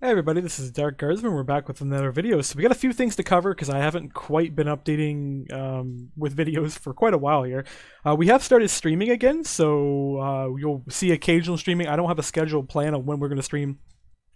Hey everybody, this is Dark Guardsman. We're back with another video. So we got a few things to cover because I haven't quite been updating with videos for quite a while here. We have started streaming again, so you'll see occasional streaming. I don't have a scheduled plan on when we're going to stream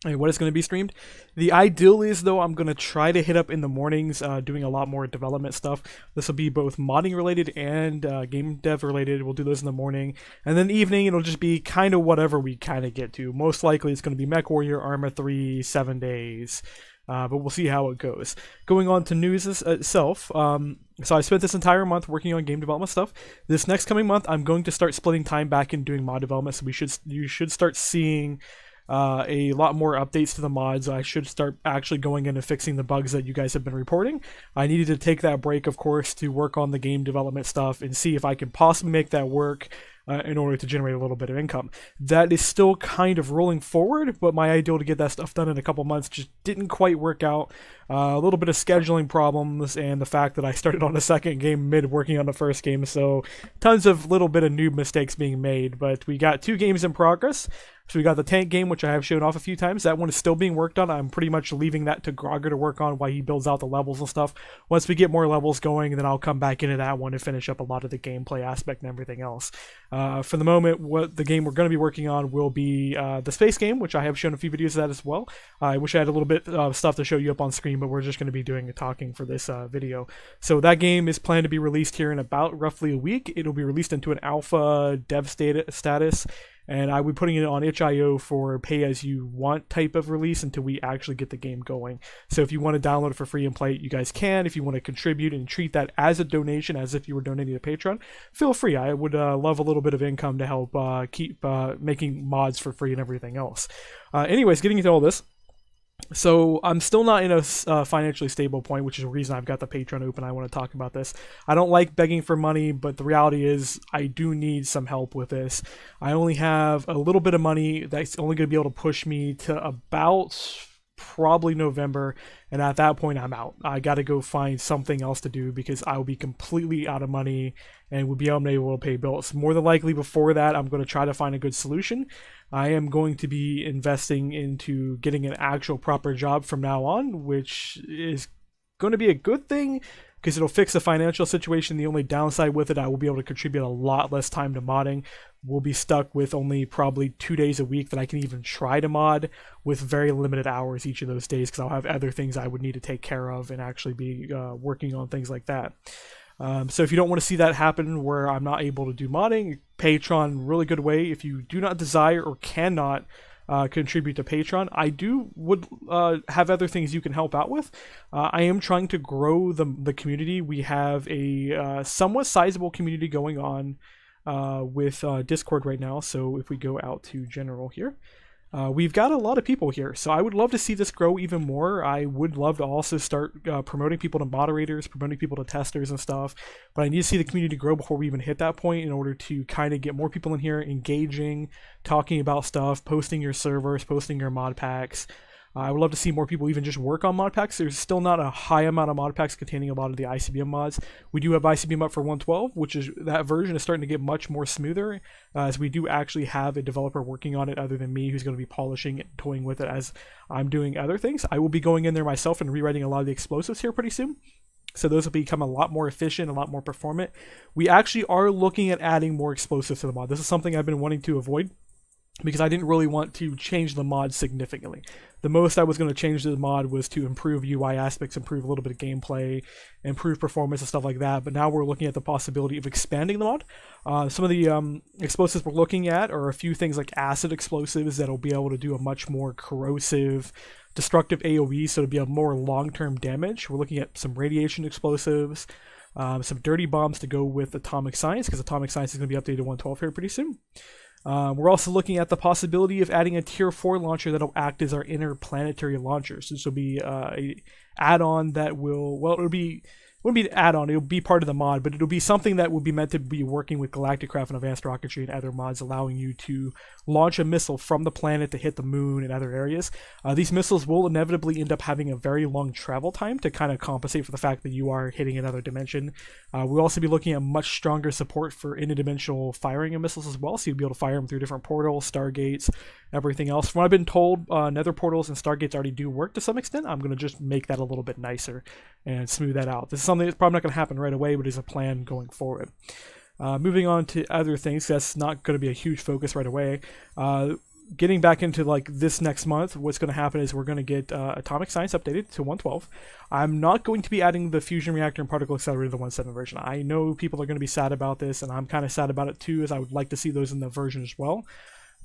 and what is going to be streamed. The ideal is, though, I'm going to try to hit up in the mornings doing a lot more development stuff. This will be both modding related and game dev related. We'll do those in the morning. And then evening, it'll just be kind of whatever we kind of get to. Most likely it's going to be Mech Warrior, Arma 3, 7 days. But we'll see how it goes. Going on to news itself. So I spent this entire month working on game development stuff. This next coming month, I'm going to start splitting time back in doing mod development. So you should start seeing a lot more updates to the mods. I should start actually going in and fixing the bugs that you guys have been reporting. I needed to take that break, of course, to work on the game development stuff and see if I can possibly make that work in order to generate a little bit of income. That is still kind of rolling forward, but my ideal to get that stuff done in a couple months just didn't quite work out. A little bit of scheduling problems and the fact that I started on the second game mid working on the first game, so tons of little bit of noob mistakes being made. But we got 2 games in progress. So we got the tank game, which I have shown off a few times. That one is still being worked on. I'm pretty much leaving that to Grogger to work on while he builds out the levels and stuff. Once we get more levels going, then I'll come back into that one and finish up a lot of the gameplay aspect and everything else. For the moment, what the game we're going to be working on will be the space game, which I have shown a few videos of that as well. I wish I had a little bit of stuff to show you up on screen, but we're just going to be doing the talking for this video. So that game is planned to be released here in about roughly a week. It'll be released into an alpha dev status. And I will be putting it on itch.io for pay-as-you-want type of release until we actually get the game going. So if you want to download it for free and play it, you guys can. If you want to contribute and treat that as a donation, as if you were donating to Patreon, feel free. I would love a little bit of income to help keep making mods for free and everything else. Anyways, getting into all this. So I'm still not in a financially stable point, which is the reason I've got the Patreon open. I want to talk about this. I don't like begging for money, but the reality is I do need some help with this. I only have a little bit of money that's only going to be able to push me to about probably November, and at that point I'm out. I got to go find something else to do because I will be completely out of money and will be unable to pay bills. More than likely before that, I'm going to try to find a good solution. I am going to be investing into getting an actual proper job from now on, which is going to be a good thing because it'll fix the financial situation. The only downside with it, I will be able to contribute a lot less time to modding. We'll be stuck with only probably 2 days a week that I can even try to mod, with very limited hours each of those days because I'll have other things I would need to take care of and actually be working on things like that. So if you don't want to see that happen where I'm not able to do modding, Patreon, really good way. If you do not desire or cannot contribute to Patreon, I would have other things you can help out with. I am trying to grow the community. We have a somewhat sizable community going on with Discord right now. So if we go out to general here, we've got a lot of people here, so I would love to see this grow even more. I would love to also start promoting people to moderators, promoting people to testers and stuff, but I need to see the community grow before we even hit that point in order to kind of get more people in here engaging, talking about stuff, posting your servers, posting your mod packs. I would love to see more people even just work on mod packs. There's still not a high amount of mod packs containing a lot of the ICBM mods. We do have ICBM up for 112, which is that version is starting to get much more smoother, as we do actually have a developer working on it other than me who's going to be polishing it, toying with it as I'm doing other things. I will be going in there myself and rewriting a lot of the explosives here pretty soon. So those will become a lot more efficient, a lot more performant. We actually are looking at adding more explosives to the mod. This is something I've been wanting to avoid because I didn't really want to change the mod significantly. The most I was going to change the mod was to improve UI aspects, improve a little bit of gameplay, improve performance and stuff like that. But now we're looking at the possibility of expanding the mod. Some of the explosives we're looking at are a few things like acid explosives that'll be able to do a much more corrosive, destructive AoE, so it'll be a more long-term damage. We're looking at some radiation explosives, some dirty bombs to go with atomic science, because atomic science is going to be updated to 112 here pretty soon. We're also looking at the possibility of adding a tier 4 launcher that'll act as our interplanetary launcher. So this will be add-on that will, well, it'll be, it wouldn't be an add-on, it'll be part of the mod, but it'll be something that will be meant to be working with Galactic Craft and Advanced Rocketry and other mods, allowing you to launch a missile from the planet to hit the moon and other areas. These missiles will inevitably end up having a very long travel time to kind of compensate for the fact that you are hitting another dimension. We'll also be looking at much stronger support for interdimensional firing of missiles as well, so you'll be able to fire them through different portals, stargates, everything else. From what I've been told, nether portals and stargates already do work to some extent. I'm going to just make that a little bit nicer and smooth that out. This is something that's probably not going to happen right away, but is a plan going forward. Moving on to other things, that's not going to be a huge focus right away. Getting back into like this next month, what's going to happen is we're going to get Atomic Science updated to 1.12. I'm not going to be adding the fusion reactor and particle accelerator to the 1.7 version. I know people are going to be sad about this, and I'm kind of sad about it too, as I would like to see those in the version as well.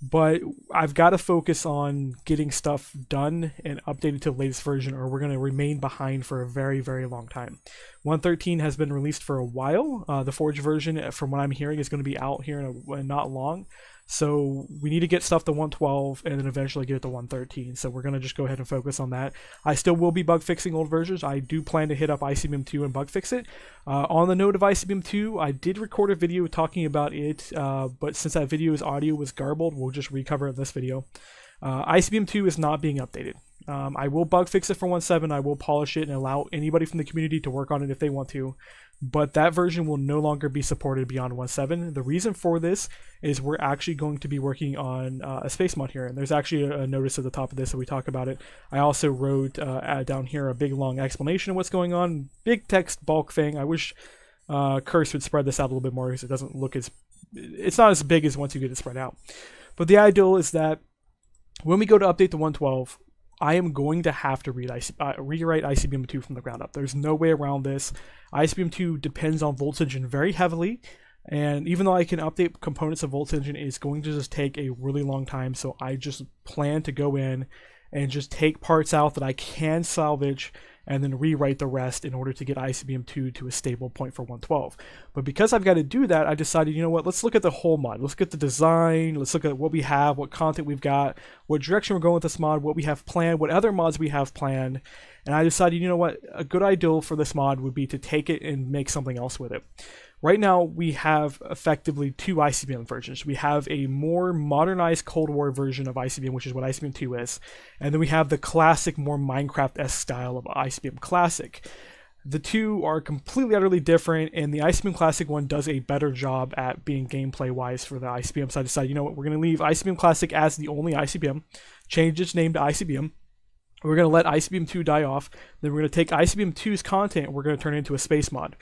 But I've got to focus on getting stuff done and updated to the latest version, or we're going to remain behind for a very, very long time. 1.13 has been released for a while. The Forge version, from what I'm hearing, is going to be out here in not long. So we need to get stuff to 1.12 and then eventually get it to 1.13. So we're going to just go ahead and focus on that. I still will be bug fixing old versions. I do plan to hit up ICBM 2 and bug fix it. On the note of ICBM 2, I did record a video talking about it, but since that video's audio was garbled, we'll just recover it in this video. ICBM 2 is not being updated. I will bug fix it for 1.7. I will polish it and allow anybody from the community to work on it if they want to. But that version will no longer be supported beyond 1.7. The reason for this is we're actually going to be working on a space mod here, and there's actually a notice at the top of this that we talk about it. I also wrote down here a big long explanation of what's going on, big text bulk thing. I wish Curse would spread this out a little bit more because it doesn't look as, it's not as big as once you get it spread out. But the ideal is that when we go to update to 1.12, I am going to have to rewrite ICBM 2 from the ground up. There's no way around this. ICBM 2 depends on Voltage Engine very heavily, and even though I can update components of Voltage Engine, it's going to just take a really long time, so I just plan to go in and just take parts out that I can salvage and then rewrite the rest in order to get ICBM 2 to a stable point for 1.12. But because I've got to do that, I decided, you know what, let's look at the whole mod. Let's look at the design, let's look at what we have, what content we've got, what direction we're going with this mod, what we have planned, what other mods we have planned. And I decided, you know what, a good idea for this mod would be to take it and make something else with it. Right now, we have effectively two ICBM versions. We have a more modernized Cold War version of ICBM, which is what ICBM 2 is. And then we have the classic, more Minecraft-esque style of ICBM Classic. The two are completely, utterly different, and the ICBM Classic one does a better job at being gameplay-wise for the ICBM. So I decided, you know what, we're going to leave ICBM Classic as the only ICBM, change its name to ICBM. We're going to let ICBM 2 die off. Then we're going to take ICBM 2's content and we're going to turn it into a space mod.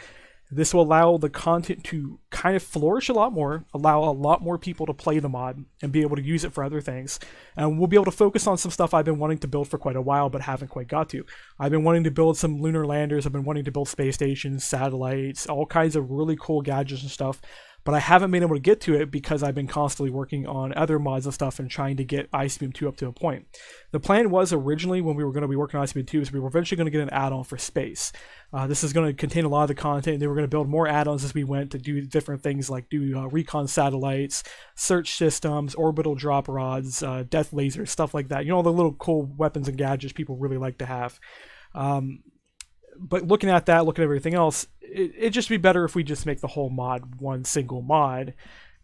This will allow the content to kind of flourish a lot more, allow a lot more people to play the mod and be able to use it for other things. And we'll be able to focus on some stuff I've been wanting to build for quite a while but haven't quite got to. I've been wanting to build some lunar landers, I've been wanting to build space stations, satellites, all kinds of really cool gadgets and stuff. But I haven't been able to get to it because I've been constantly working on other mods and stuff and trying to get ICBM 2 up to a point. The plan was originally, when we were going to be working on ICBM 2, is we were eventually going to get an add-on for space. This is going to contain a lot of the content, and they were going to build more add-ons as we went to do different things like do recon satellites, search systems, orbital drop rods, death lasers, stuff like that. You know, all the little cool weapons and gadgets people really like to have. But looking at that, looking at everything else, it'd just be better if we just make the whole mod one single mod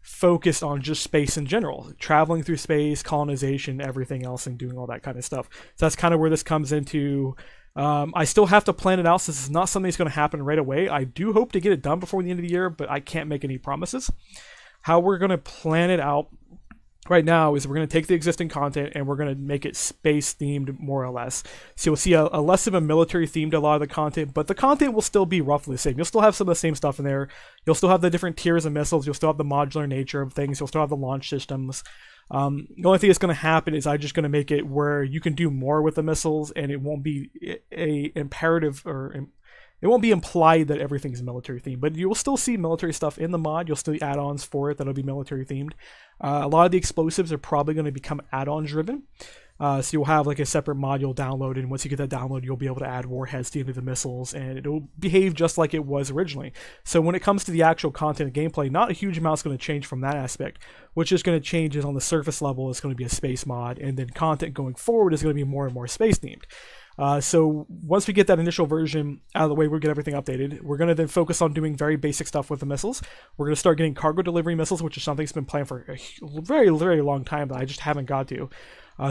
focused on just space in general, traveling through space, colonization, everything else, and doing all that kind of stuff. So that's kind of where this comes into. I still have to plan it out, so this is not something that's going to happen right away. I do hope to get it done before the end of the year, but I can't make any promises. How we're going to plan it out right now is we're going to take the existing content and we're going to make it space themed more or less. So you'll see a less of a military theme to a lot of the content, but the content will still be roughly the same. You'll still have some of the same stuff in there. You'll still have the different tiers of missiles. You'll still have the modular nature of things. You'll still have the launch systems. The only thing that's going to happen is I'm just going to make it where you can do more with the missiles, and it won't be a imperative, or it won't be implied that everything's military themed, but you will still see military stuff in the mod. You'll still see add-ons for it that'll be military themed. A lot of the explosives are probably going to become add-on driven. So you'll have like a separate mod you'll download, and once you get that download, you'll be able to add warheads to any of the missiles, and it'll behave just like it was originally. So when it comes to the actual content and gameplay, not a huge amount's going to change from that aspect. What's just going to change is on the surface level, it's going to be a space mod, and then content going forward is going to be more and more space themed. So once we get that initial version out of the way, we'll get everything updated. We're going to then focus on doing very basic stuff with the missiles. We're going to start getting cargo delivery missiles, which is something that's been planned for a very, very long time that I just haven't got to.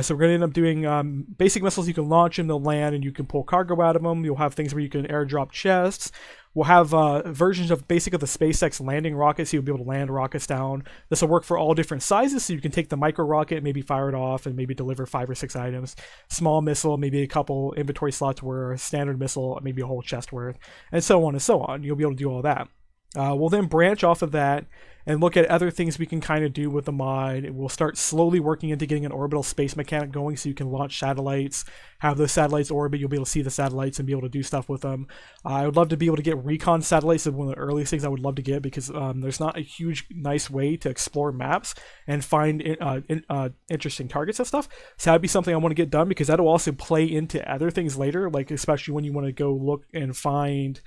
So we're going to end up doing basic missiles you can launch and they'll land and you can pull cargo out of them. You'll have things where you can airdrop chests. We'll have versions of basically the SpaceX landing rockets, so you'll be able to land rockets down. This will work for all different sizes, so you can take the micro rocket, maybe fire it off, and maybe deliver 5 or 6 items. Small missile, maybe a couple inventory slots worth. Standard missile, maybe a whole chest worth, and so on and so on. You'll be able to do all that. We'll then branch off of that and look at other things we can kind of do with the mod. We'll start slowly working into getting an orbital space mechanic going so you can launch satellites, have those satellites orbit, you'll be able to see the satellites and be able to do stuff with them. I would love to be able to get recon satellites. It's one of the earliest things I would love to get because there's not a huge nice way to explore maps and find interesting targets and stuff. So that'd be something I want to get done because that'll also play into other things later, like especially when you want to go look and find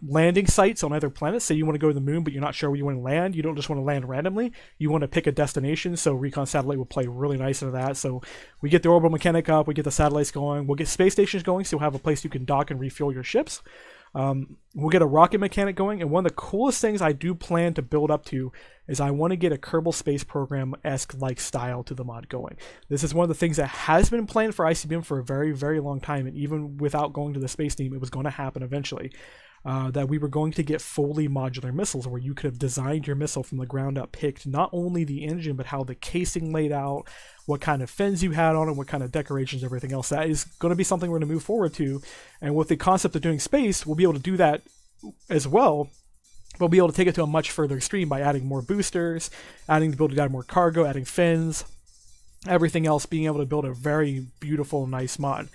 landing sites on other planets. Say you want to go to the moon, but you're not sure where you want to land. You don't just want to land randomly. You want to pick a destination. So recon satellite will play really nice into that. So we get the orbital mechanic up, we get the satellites going, we'll get space stations going, so you'll have a place you can dock and refuel your ships. We'll get a rocket mechanic going, and one of the coolest things I do plan to build up to is I want to get a Kerbal Space Program-esque like style to the mod going. This is one of the things that has been planned for ICBM for a very, very long time, and even without going to the space team, it was going to happen eventually. That we were going to get fully modular missiles where you could have designed your missile from the ground up, picked not only the engine, but how the casing laid out, what kind of fins you had on it, what kind of decorations, everything else. That is going to be something we're going to move forward to. And with the concept of doing space, we'll be able to do that as well. We'll be able to take it to a much further extreme by adding more boosters, adding the ability to add more cargo, adding fins, everything else, being able to build a very beautiful, nice mod.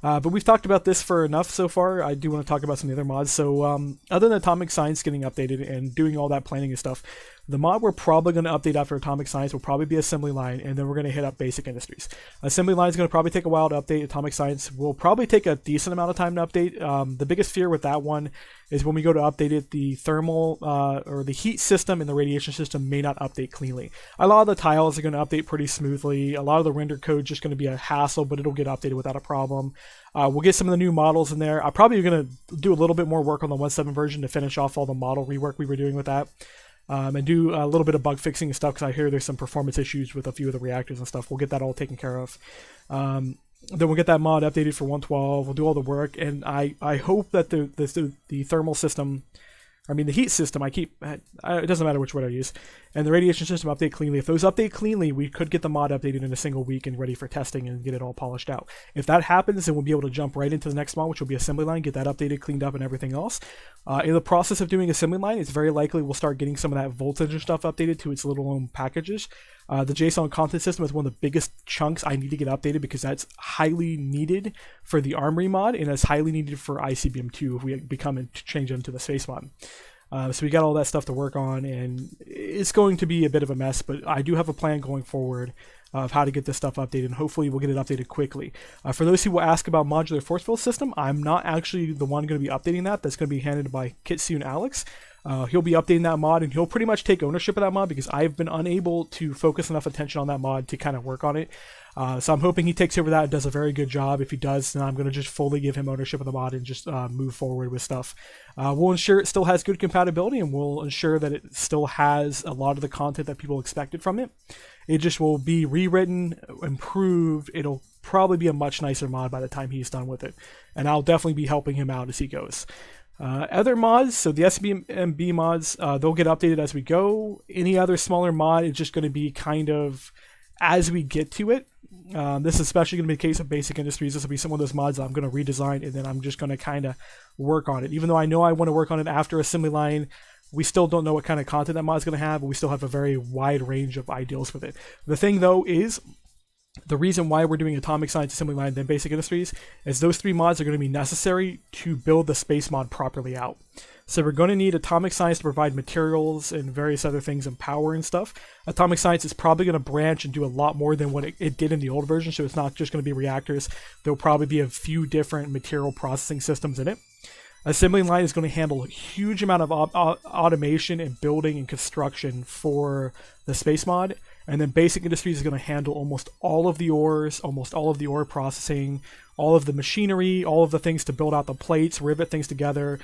But we've talked about this for enough so far. I do want to talk about some of the other mods. So other than Atomic Science getting updated and doing all that planning and stuff, the mod we're probably going to update after Atomic Science will probably be Assembly Line, and then we're going to hit up Basic Industries. Assembly Line is going to probably take a while to update. Atomic Science will probably take a decent amount of time to update. The biggest fear with that one is when we go to update it, the thermal or the heat system and the radiation system may not update cleanly. A lot of the tiles are going to update pretty smoothly. A lot of the render code is just going to be a hassle, but it'll get updated without a problem. We'll get some of the new models in there. I'm probably going to do a little bit more work on the 1.7 version to finish off all the model rework we were doing with that. And do a little bit of bug fixing and stuff because I hear there's some performance issues with a few of the reactors and stuff. We'll get that all taken care of. Then we'll get that mod updated for 1.12. We'll do all the work, and I hope that the thermal system, the heat system, it doesn't matter which word I use, and the radiation system update cleanly. If those update cleanly, we could get the mod updated in a single week and ready for testing and get it all polished out. If that happens, then we'll be able to jump right into the next mod, which will be Assembly Line, get that updated, cleaned up, and everything else. In the process of doing Assembly Line, it's very likely we'll start getting some of that voltage and stuff updated to its little own packages. The JSON content system is one of the biggest chunks I need to get updated because that's highly needed for the Armory mod, and it's highly needed for ICBM 2 if we become and change it into the Space mod. So we got all that stuff to work on, and it's going to be a bit of a mess, but I do have a plan going forward of how to get this stuff updated, and hopefully we'll get it updated quickly. For those who will ask about modular force field system, I'm not actually the one going to be updating that. That's going to be handled by Kitsu and Alex. He'll be updating that mod, and he'll pretty much take ownership of that mod because I've been unable to focus enough attention on that mod to kind of work on it. So I'm hoping he takes over that and does a very good job. If he does, then I'm going to just fully give him ownership of the mod and just move forward with stuff. We'll ensure it still has good compatibility, and we'll ensure that it still has a lot of the content that people expected from it. It just will be rewritten, improved. It'll probably be a much nicer mod by the time he's done with it, and I'll definitely be helping him out as he goes. Other mods, so the SBMB mods, they'll get updated as we go. Any other smaller mod is just going to be kind of as we get to it. This is especially going to be the case of Basic Industries. This will be some of those mods that I'm going to redesign, and then I'm just going to kind of work on it. Even though I know I want to work on it after Assembly Line, we still don't know what kind of content that mod is going to have, but we still have a very wide range of ideals with it. The thing, though, is the reason why we're doing Atomic Science, Assembly Line, then Basic Industries is those 3 mods are going to be necessary to build the space mod properly out. So we're going to need Atomic Science to provide materials and various other things and power and stuff. Atomic Science is probably going to branch and do a lot more than what it did in the old version, so it's not just going to be reactors. There'll probably be a few different material processing systems in it. Assembly Line is going to handle a huge amount of automation and building and construction for the space mod, And then Basic Industries is going to handle almost all of the ores, almost all of the ore processing, all of the machinery, all of the things to build out the plates, rivet things together,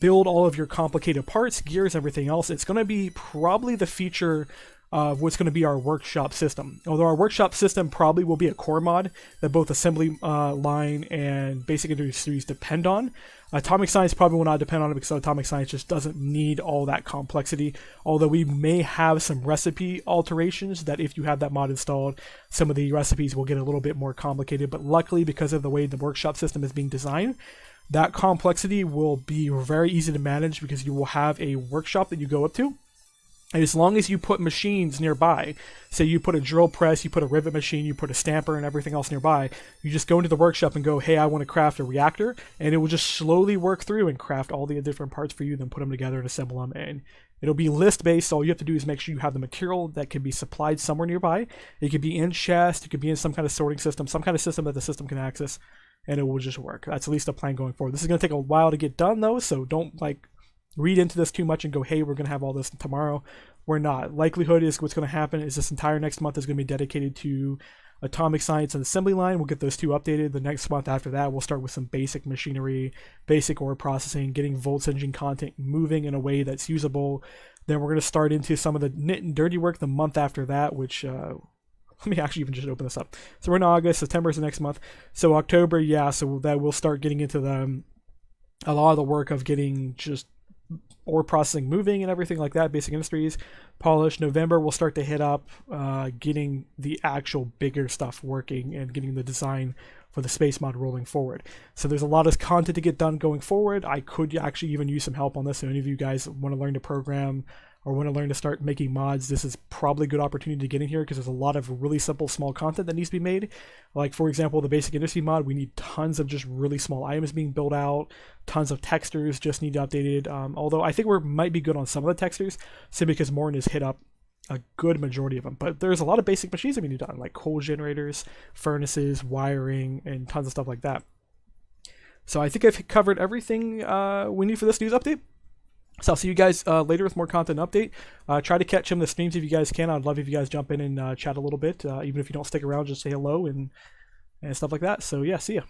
build all of your complicated parts, gears, everything else. It's going to be probably the feature of what's going to be our workshop system. Although our workshop system probably will be a core mod that both assembly line and Basic Industries depend on. Atomic Science probably will not depend on it because Atomic Science just doesn't need all that complexity. Although we may have some recipe alterations that if you have that mod installed, some of the recipes will get a little bit more complicated. But luckily, because of the way the workshop system is being designed, that complexity will be very easy to manage because you will have a workshop that you go up to. And as long as you put machines nearby, say you put a drill press, you put a rivet machine, you put a stamper and everything else nearby, you just go into the workshop and go, hey, I want to craft a reactor, and it will just slowly work through and craft all the different parts for you, then put them together and assemble them. And it'll be list-based. All you have to do is make sure you have the material that can be supplied somewhere nearby. It could be in chest, it could be in some kind of sorting system, some kind of system that the system can access, and it will just work. That's at least the plan going forward. This is going to take a while to get done, though, so don't read into this too much and go, hey, we're going to have all this tomorrow. We're not. Likelihood is what's going to happen is this entire next month is going to be dedicated to Atomic Science and Assembly Line. We'll get those two updated. The next month after that, we'll start with some basic machinery, basic ore processing, getting Volts Engine content moving in a way that's usable. Then we're going to start into some of the nit and dirty work the month after that, which... let me actually even just open this up. So we're in August, September is the next month. So October, yeah, so that we'll start getting into a lot of the work of getting just ore processing moving and everything like that, Basic Industries, polished. November, we'll start to hit up getting the actual bigger stuff working and getting the design for the space mod rolling forward. So there's a lot of content to get done going forward. I could actually even use some help on this. So any of you guys want to learn to program or want to learn to start making mods, this is probably a good opportunity to get in here because there's a lot of really simple small content that needs to be made. Like for example, the Basic Industry mod, we need tons of just really small items being built out, tons of textures just need updated. Although I think we might be good on some of the textures simply because Morton has hit up a good majority of them. But there's a lot of basic machines that we need done, like coal generators, furnaces, wiring, and tons of stuff like that. So I think I've covered everything we need for this news update. So I'll see you guys later with more content update. Try to catch some of the streams if you guys can. I'd love if you guys jump in and chat a little bit. Even if you don't stick around, just say hello and stuff like that. So yeah, see ya.